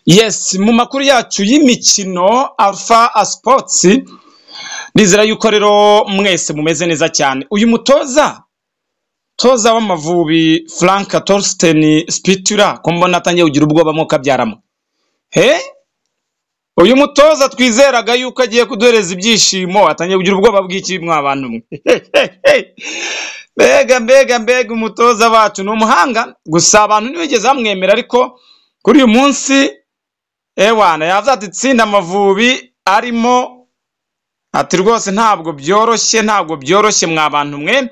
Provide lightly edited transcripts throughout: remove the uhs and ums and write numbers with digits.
Yes, mu makuru yacu y'imikino Alpha Sports nizera yuko rero mwese mumeze neza cyane. Uyu mutoza w'Amavubi Frank Torsten Spitura ko mbona atangiye kugira ubwoba mo kabyaramo. Uyu mutoza twizeraga yuko agiye kuduhereza ibyishimo atangiye kugira ubwoba bw'iki mwabantu mwe. Mbega umutoza wacu n'umuhanga gusa abantu ntibigeze bamwemera ariko kuri uyu munsi ewana yavuze ati tsinda Amavubi arimo ati rwose ntabwo byoroshye mwabantu mwe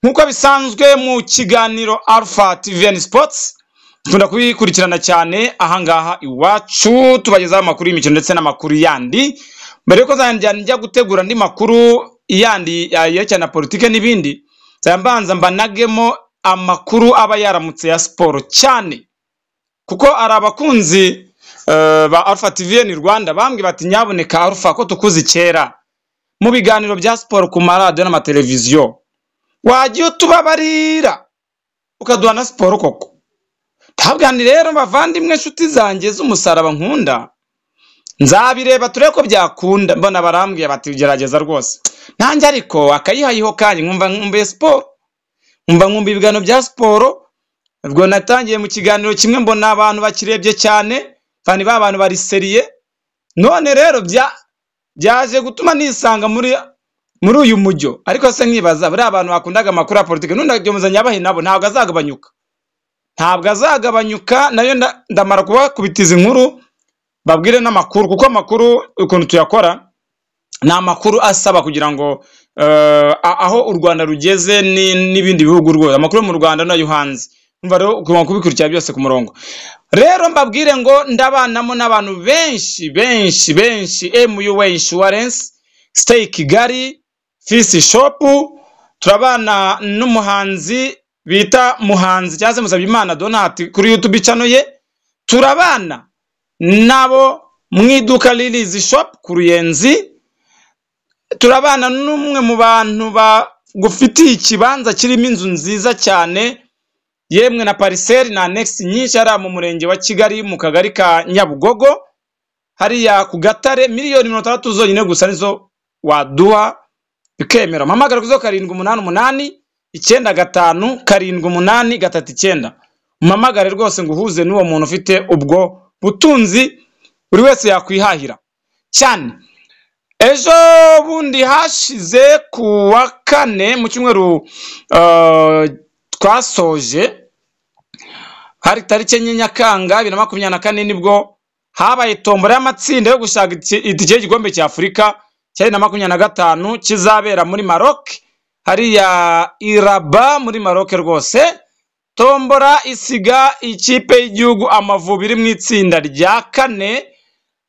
nkuko bisanzwe mu kiganiro Alpha TV Sports tunda kubikurikirana cyane ahangaha iwacu tubagezaho amakuru y'imikino ndetse n'amakuru yandi mbere ko njya gutegura ndi makuru yandi yerekana na politike n'ibindi zambanza mbanagemo amakuru aba yaramutse ya sport cyane kuko ari abakunzi ba Alpha TV Rwanda bambwe bati nyaboneka Alpha ko tukuzi kera mu biganiro bya sport ku maradiyo n'amateleviziyo wagiye tubabarira ukaduha na sport koko ntabwani rero bavandimwe nshuti zanjye z'umusaraba nkunda nzabireba tureko byakunda mbona barambwiye bati gerageza rwose nanjye ariko akayihayiho kandi nkumva sport nkumva ibiganiro bya sport ubwo natangiye mu kiganiro kimwe mbona abantu bakirebye cyane kandi abantu bari seriye none rero byaje gutuma nisanga muri uyu mujyo ariko se nkibaza bari abantu bakundaga amakuru ya politike none byomuzanya abahe nabo ntabwo azagabanyuka nayo ndamara kubakubitiza inkuru babwire n'amakuru kuko amakuru ukuntu tuyakora ni amakuru asaba kugira ngo aho u Rwanda rugeze n'ibindi bihugu rwose amakuru mu Rwanda nayo hanze umva rero ugomba kubikurikira byose ku murongo rero mbabwire ngo ndabanamo n'abantu benshi MUA Insurance Stay Kigali Fisi Shop turabana n'umuhanzi bita Muhanzi cyangwa se Musabyimana Donat kuri YouTube channel ye turabana nabo mwiduka Lilies Shop ku Ruyenzi turabana n'umwe mu bantu bagufitiye ikibanza kirimo inzu nziza cyane yemwe na parcelle na next nyinshi ara mu murenge wa Kigali mu kagari ka Nyabugogo hariya ku Gatare miliyoni 30 zonyine gusa nizo waduha bikemera mpamagara kuzo 788 95 78 39 mpamagare rwose nguhuze n'uwo muntu ufite ubwo butunzi buri wese yakwihahira cyane ejo bundi hashize ku wa kane mu cyumweru twasoje hari tariki Nyakanga 2024 nibwo habaye tombora y'amatsinda yo gushaka itike y'igikombe cya Afurika cya 2025 kizabera muri Maroc hari ya Iraba muri Maroc rwose tombora isiga ikipe y'igihugu Amavubi iri mu itsinda rya kane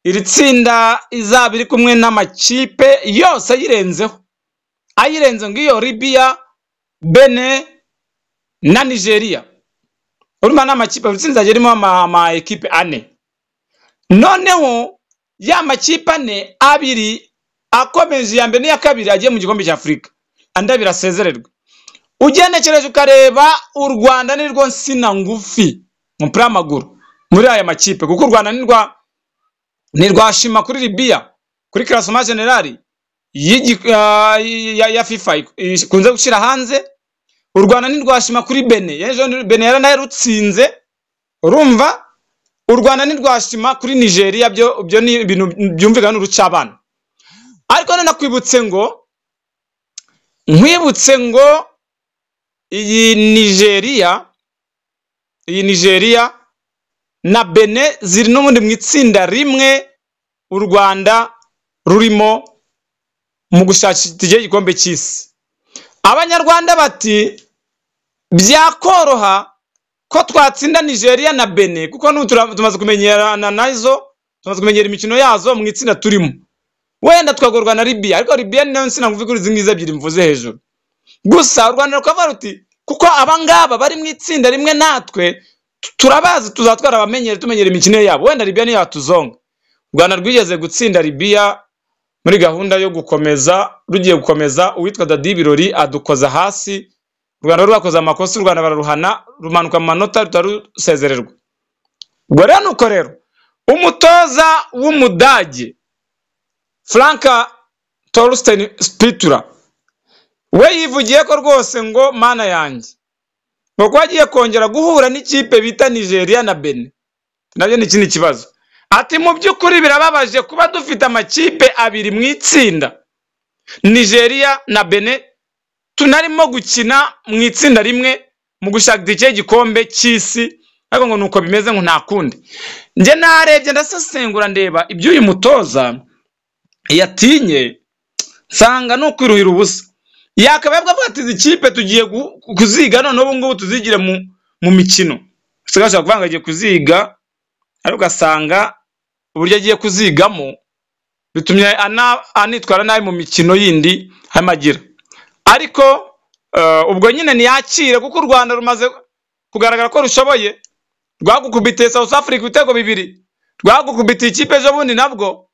iri tsinda izaba iri kumwe n'amakipe yose ayirenze ngiyo Libya Benin na Nigeria urumva n'amakipe urutsinda gerimo ama equipe ane noneho ya makipe ane abiri akomeje ya mbere n'iya kabiri agiye mu gikombe cya Afurika anda birasezererwa ugenekereje ukareba u Rwanda nirwo nsina ngufi mu pramaguru muri aya makipe kuko u Rwanda nirwashima kuri Libya kuri classement general ya FIFA kunze gushira hanze u Rwanda nirwashima kuri Benin yaranayarutsinze urumva u Rwanda nirwashima kuri Nigeria byo ni ibintu byumvikana n'urucabana ariko none nakwibutse ngo iyi Nigeria na Benin ziri n'ubundi mu itsinda rimwe u Rwanda rurimo mu gushakira igikombe cy'isi abanyarwanda bati byakoroha ko twatsinda Nigeria na Benin kuko tumaze kumenyerana nazo tumaze kumenyera imikino yazo mu itsinda turimo wenda twagorwa na Libya ariko Libya nayo nsina ngufi kuri zingize ebyiri mvuze hejuru gusa u Rwanda rukavuga ruti kuko abangaba bari mu itsinda rimwe natwe turabazi tuzatwara tumenyera imikino yabo wenda Libya niyo yatuzonga u Rwanda rwigeze gutsinda Libya muri gahunda yo rugiye gukomeza uwitwa Dadi Birori adukoza hasi u Rwanda rwakoze amakosa u Rwanda bararuhana rumanuka mu manota rutarusezererwa ubwo rero nuko rero umutoza w'umudage Frank Thorsten Spitura we yivugiye ko rwose ngo mana yanjye ngo agiye kongera guhura n'ikipe bita Nigeria na Benin. Nabyo ni ikindi kibazo. Ati mu by'ukuri birababaje kuba dufite amakipe abiri mu itsinda, Nigeria na Benin, tunarimo gukina mu itsinda rimwe mu gushaka igikombe cy'isi, ariko ngo nuko bimeze ngo nta kundi. Nje narebye ndasesengura ndeba ibyo uyu mutoza yatinye, nsanga no kwiruhira ubusa. Yakababwa avuga ati izi kipe tugiye kuziga none ubu ngubu tuzigire mu mikino. Sigasha kuvanga agiye kuziga, ariko ugasanga uburyo agiye kuzigamo bitumye anitwara nabi mu mikino yindi hamagira. Ariko ubwo nyine ntiyakire kuko u Rwanda rumaze kugaragara ko rushoboye, rwagukubitiye South Africa ibitego 2, rwagukubitiye ikipe ejo bundi nabwo.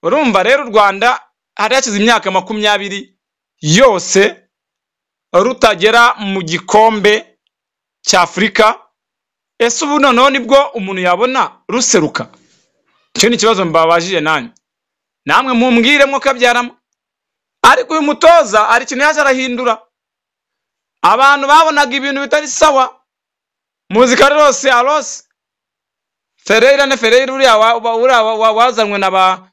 Urumva rero u Rwanda hari yakize imyaka 20 yose rutagera mu gikombe cya Afrika. Ese ubu noneho nibwo umuntu yabona ruseruka? Cyo ni kibazo mbabajije nanjye, namwe mumbwire mwo kabyaramo. Ariko uyu mutoza ari kintu yaje arahindura, abantu babonaga ibintu bitari sawa. Muzika rose Alos Ferreira ne Ferreira uriya wazanwe na ba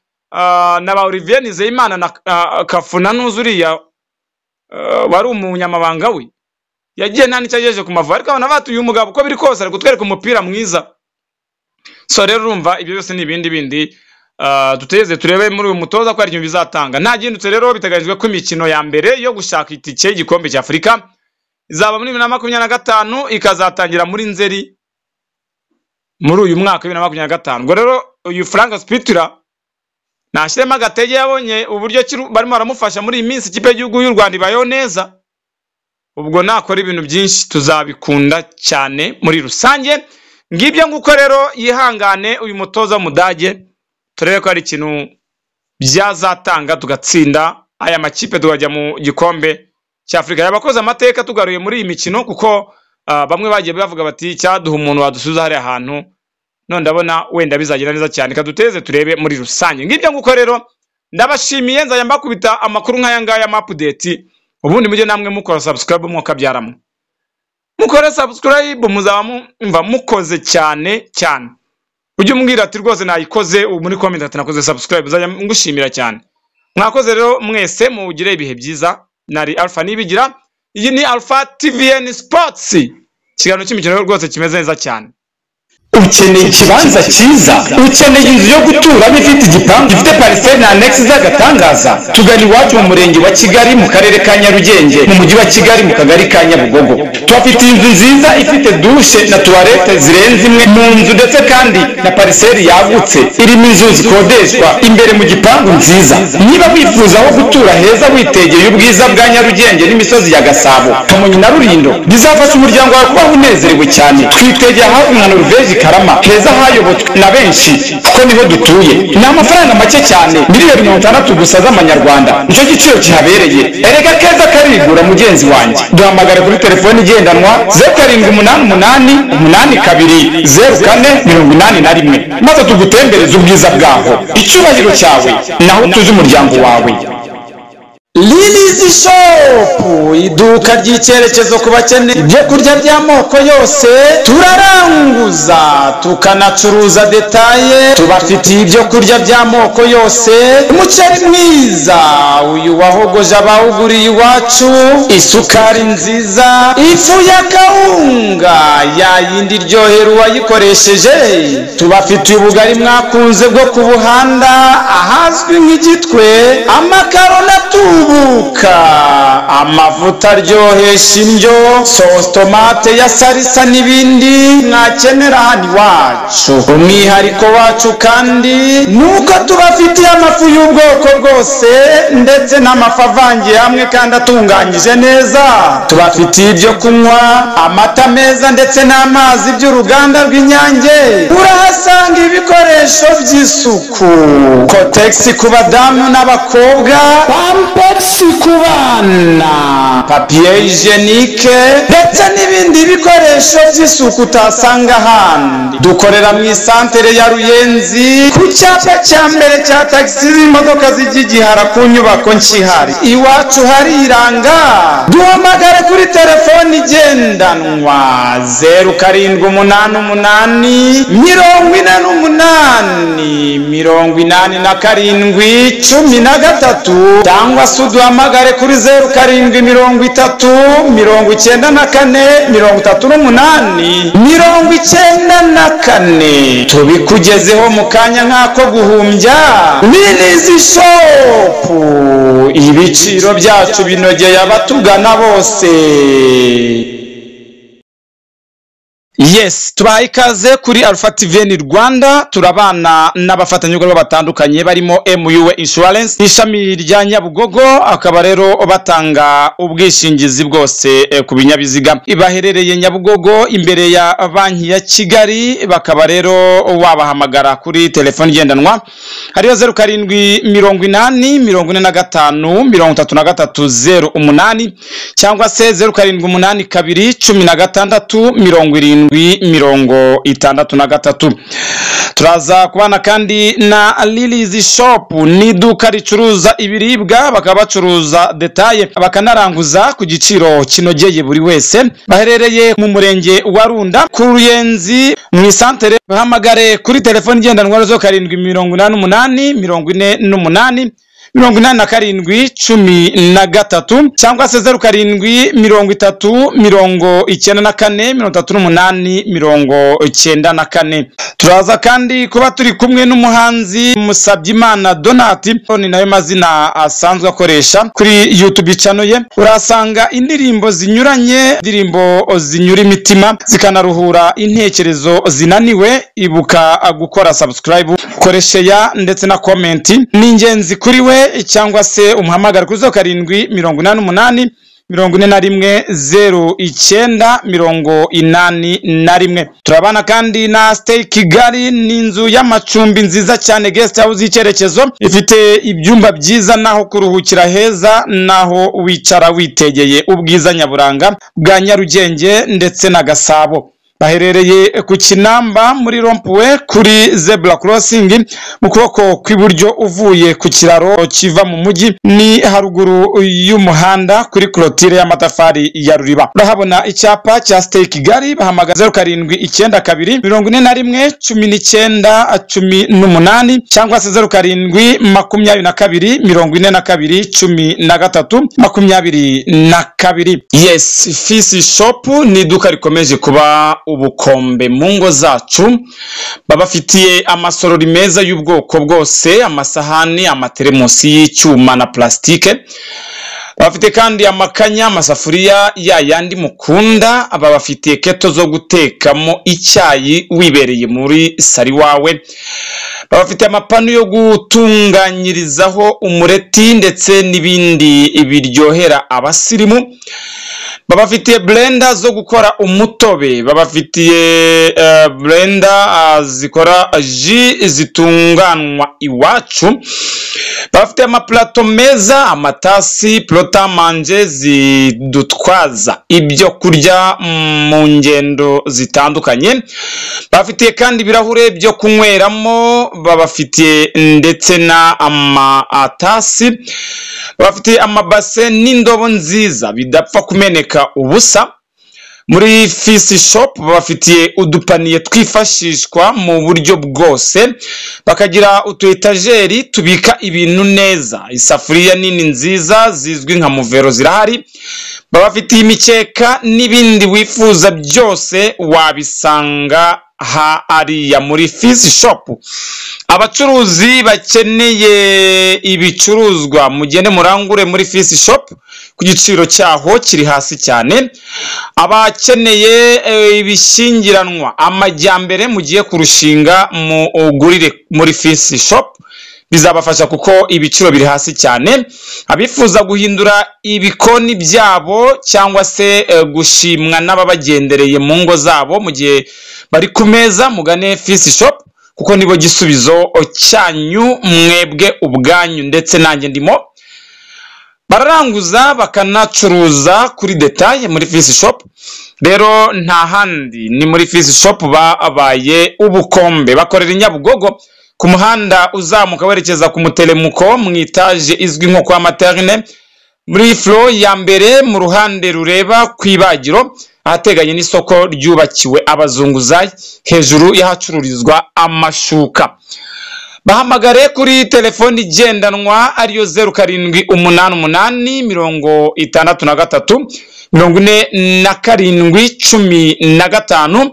Olivier Nizeyimana na Kafuna n'uzuriya wari umunyamabanga we, yagiye nta nicyageje ku Mavubi, ariko abana batuye umugabo uko biri kose ari kutwereka umupira mwiza. So rero urumva ibyo byose ni ibindi tuteze turebe muri uyu mutoza ko ari ikintu bizatanga. Nta gindutse rero biteganyijwe ko imikino ya mbere yo gushaka itike y'igikombe cya Afrika izaba muri 2025 ikazatangira muri Nzeri muri uyu mwaka 2025. Ngo rero uyu Frank Spitura nashyiremo agatege, yabonye uburyo barimo baramufasha muri iyi minsi ikipe y'igihugu y'u Rwanda ibayeho neza. Ubwo nakora ibintu byinshi tuzabikunda cyane muri rusange. Ngibyo nguko rero yihangane uyu mutoza w'umudage, turebe ko ari ikintu byazatanga tugatsinda aya makipe tukajya mu gikombe cya Afrika. Yabakoze amateka tugaruye muri iyi mikino, kuko bamwe bagiye bavuga bati cyaduha umuntu wadusuza hari ahantu, none ndabona wenda bizagira neza cyane. Kaduteze turebe muri rusange. Ngibyo nguko rero ndabashimiye, nzajya mbakubita amakuru nk'aya ngaya update. Ubundi mujye namwe mukora subscribe mwo kabyaramo, mukore subscribe muzaba mumva mukoze cyane. Ujye umbwira ati rwose nayikoze muri comment ati nakoze subscribe, nzajya ngushimira cyane. Mwakoze rero mwese mugire ibihe byiza. Nari Alpha Nibigira, iyi ni Alpha TVN Sports, kiganiro cy'imikino rwose kimeze neza cyane. Ukeneye ikibanza cyiza, ukeneye inzu yo guturamo ifite igipangu gifite parcelle na annex z'agatangaza, tugana iwacu mu murenge wa Kigali mu karere ka Nyarugenge, mu mujyi wa Kigali mu kagari ka Nyabugogo. Tubafite inzu nziza ifite douche na toilette zirenze imwe mu nzu, ndetse kandi na parcelle yagutse irimo inzu zikodeshwa imbere mu gipangu nziza. Niba wifuza aho gutura heza witegeye ubwiza bwa Nyarugenge n'imisozi ya Gasabo, Kamonyi na Rulindo, bizafasha umuryango wawe kubaho unezerewe cyane. Twitegeye hafi nka Norvège Karama, heza hayobotswe na benshi kuko niho dutuye. Ni amafaranga make cyane, $60,000 gusa z'amanyarwanda, nicyo giciro kihabereye. Erega keza karigura mugenzi wanjye. Duhamagara kuri telefoni igendanwa 0788820481 maze tugutembereze ubwiza bwaho. Icyubahiro cyawe naho tuzi umuryango wawe. Lilies Shop, iduka ry'icyerekezo ku bakene ibyo kurya by'amoko yose. Turaranguza tukanacuruza detaye, tubafitiye ibyo kurya by'amoko yose. Umuceri mwiza uyu wahogoje abawuguriye iwacu, isukari nziza, ifu ya kawunga yayindi iryohera uwayikoresheje. Tubafitiye ubugari mwakunze bwo ku buhanda ahazwi nk'igitwe, amakaro na tubuka, amavuta aryohesha indyo, sauce tomate ya salisa n'ibindi mwakenera hano iwacu. Umwihariko wacu kandi nuko tubafitiye amafu y'ubwoko bwose ndetse n'amafu avangiye hamwe kandi atunganyije neza. Tubafitiye ibyo kunywa, amata meza ndetse n'amazi by'uruganda rw'Inyange. Urahasanga ibikoresho ibikoresho by'isuku, kotegisi ku badamu n'abakobwa, pampegisi ku bana, papiye hijenike ndetse n'ibindi bikoresho by'isuku utasanga ahandi. Dukorera mu isantere ya Ruyenzi ku cyapa cya mbere cya tagisi z'imodoka zijya Igihara ku nyubako nshihari. Iwacu hariranga. Duhamagare kuri telefoni igendanwa 0788888713 cyangwa se uduhamagare kuri 0730943894 tubikugezeho mu kanya nk'ako guhumbya. Lilies Shop, ibiciro byacu binogeye abatugana bose. Yes, tubaha ikaze kuri Alpha TV Rwanda. Turabana n'abafatanyabikorwa batandukanye barimo MUA Insurance, ishami rya Nyabugogo, akaba rero batanga ubwishingizi bwose ku binyabiziga. Ibaherereye Nyabugogo imbere ya banki ya Kigali, bakaba rero wabahamagara kuri telefone igendanwa hariyo 0780453308 cyangwa se 0782167063. Turaza kubana kandi na Lilies Shop, ni iduka ricuruza ibiribwa, bakaba bacuruza detaye bakanaranguza ku giciro kinogeye buri wese. Baherereye mu murenge wa Runda ku Ruyenzi mu isantere. Bahamagare kuri telefone igendanwa 0788488713 cyangwa se 0730943894. Turaza kandi kuba turi kumwe n'umuhanzi Musabyimana Donati, ni nayo mazina asanzwe akoresha kuri YouTube channel ye. Urasanga indirimbo zinyuranye, indirimbo zinyura imitima zikanaruhura intekerezo zinaniwe. Ibuka gukora subscribe, koresha ya ndetse na comment, ni ingenzi kuri we. Cyangwa se umuhamagara kuri 0788410981. Turabana kandi na Stay Kigali, ni inzu y'amacumbi nziza cyane, guest house y'icyerekezo, ifite ibyumba byiza naho kuruhukira heza, naho wicara witegeye ubwiza nyaburanga bwa Nyarugenge ndetse na Gasabo. Baherereye ku Kinamba muri Rompuwe kuri Zebra Crossing, mu kuboko kw'iburyo uvuye ku kiraro kiva mu mujyi, ni haruguru y'umuhanda kuri clôture y'amatafari ya Ruriba. Urahabona icyapa cya Stay Kigali. Bahamagaza 0792191918 cyangwa se 0722421322. Yes, Fisi Shop ni iduka rikomeje kuba ubukombe mu ngo zacu. Babafitiye amasorori meza y'ubwoko bwose, amasahani, amateremusi y'icyuma na plastike. Babafite kandi amakanya, amasafuriya ya yandi mukunda. Babafitiye keto zo gutekamo icyayi wibereye muri sari wawe. Babafite amapanu yo gutunganyirizaho umureti ndetse n'ibindi biryohera abasirimu. Babafitiye blender zo gukora umutobe. Babafitiye blender zikora ji zitunganwa iwacu. Babafitiye amaplato meza, amatasi, plota manje zidutwaza ibyo kurya mu ngendo zitandukanye. Babafitiye kandi ibirahure byo kunyweramo. Babafitiye ndetse na amatasi. Babafitiye amabase n'indobo nziza bidapfa kumeneka ubusa. Muri Fisi Shop babafitiye udupaniye twifashishwa mu buryo bwose. Bakagira utu etajeri tubika ibintu neza. Isafuriya nini nziza zizwi nka muvero zirahari. Babafitiye imikeka n'ibindi wifuza byose wabisanga ariya muri Fisi Shop. Abacuruzi bakeneye ibicuruzwa mugende murangure muri Fisi Shop ku giciro cyaho kiri hasi cyane. Abakeneye ibishingiranwa amajyambere mugiye kurushinga mu ugurire muri Fisi Shop, bizabafasha kuko ibiciro biri hasi cyane. Abifuza guhindura ibikoni byabo cyangwa se gushimwa n'ababagendereye mu ngo zabo mu gihe bari ku meza, mugane Fisi Shop kuko nibo gisubizo cyanyu mwebwe ubwanyu ndetse nanjye ndimo. Bararanguza bakanacuruza kuri detail muri Fils Shop. Rero nta handi ni muri Fils Shop babaye ubukombe. Bakorera Nyabugogo ku muhanda uzamuka werekeza ku mutelemuko mu etage izwi nko kwa Materne, muri floor ya mbere mu ruhande rureba kwibagiro ahateganye n'isoko ryubakiwe abazunguzayi hejuru yahacururizwa amashuka. Bahamagare kuri telefoni igendanwa ariyo 0788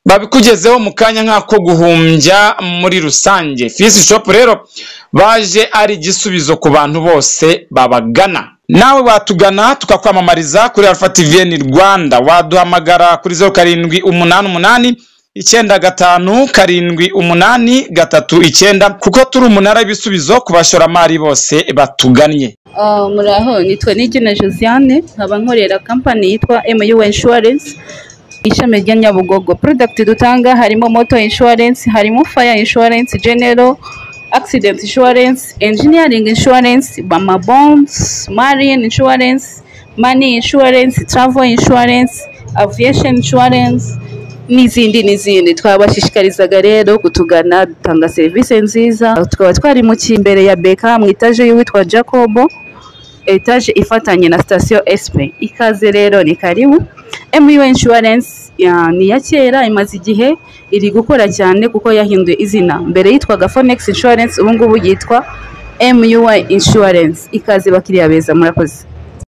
babikugezeho mu kanya nk'ako guhumbya muri rusange. Fils Shop rero baje ari igisubizo ku bantu bose babagana. Nawe watugana tukakwamamariza kuri Alpha TVN Rwanda, waduhamagara kuri 0788 957839 kuko turi umunara w'ibisubizo ku bashoramari bose batugannye. Muraho, nitwa Nigena Josiane, nkaba nkorera company yitwa MU Insurance ishami rya Nyabugogo. Product dutanga harimo motor insurance, harimo fire insurance, general accident insurance, engineering insurance, Bama bonds, marine insurance, money insurance, travel insurance, aviation insurance n'izindi. Twabashishikarizaga rero kutugana, dutanga service nziza. Tukaba twari mu kimbere ya Beka mu etage y'uwitwa Jacobo, etage ifatanye na station SP. Ikaze rero ni karibu. MU Insurance ni ya kera, imaze igihe iri gukora cyane kuko yahinduye izina. Mbere yitwaga Phoenix Insurance, ubu ngubu yitwa MU Insurance. Ikaze bakiriya beza, murakoze.